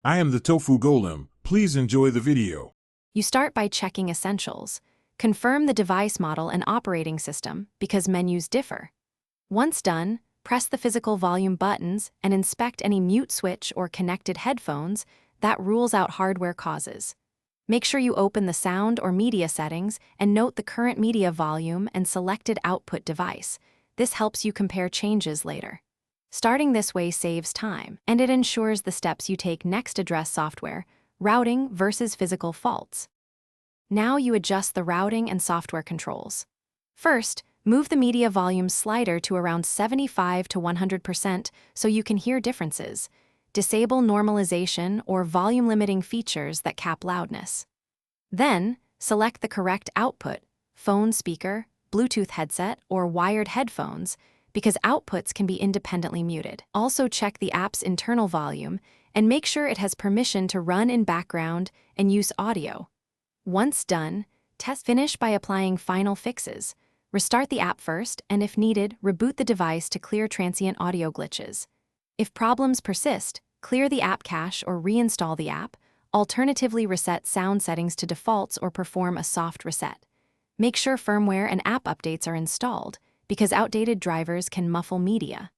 I am the Tofu Golem. Please enjoy the video. You start by checking Essentials. Confirm the device model and operating system because menus differ. Once done, press the physical volume buttons and inspect any mute switch or connected headphones that rules out hardware causes. Make sure you open the sound or media settings and note the current media volume and selected output device. This helps you compare changes later. Starting this way saves time, and it ensures the steps you take next address software, routing versus physical faults. Now you adjust the routing and software controls. First, move the media volume slider to around 75 to 100% so you can hear differences. Disable normalization or volume limiting features that cap loudness. Then, select the correct output, phone speaker, Bluetooth headset, or wired headphones, because outputs can be independently muted. Also check the app's internal volume and make sure it has permission to run in background and use audio. Once done, finish by applying final fixes. Restart the app first, and if needed, reboot the device to clear transient audio glitches. If problems persist, clear the app cache or reinstall the app, alternatively reset sound settings to defaults or perform a soft reset. Make sure firmware and app updates are installed, because outdated drivers can muffle media.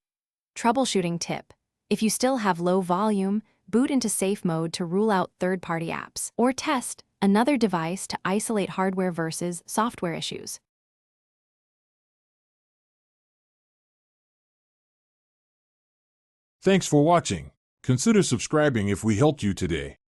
Troubleshooting tip: if you still have low volume, boot into safe mode to rule out third-party apps, or test another device to isolate hardware versus software issues. Thanks for watching. Consider subscribing if we helped you today.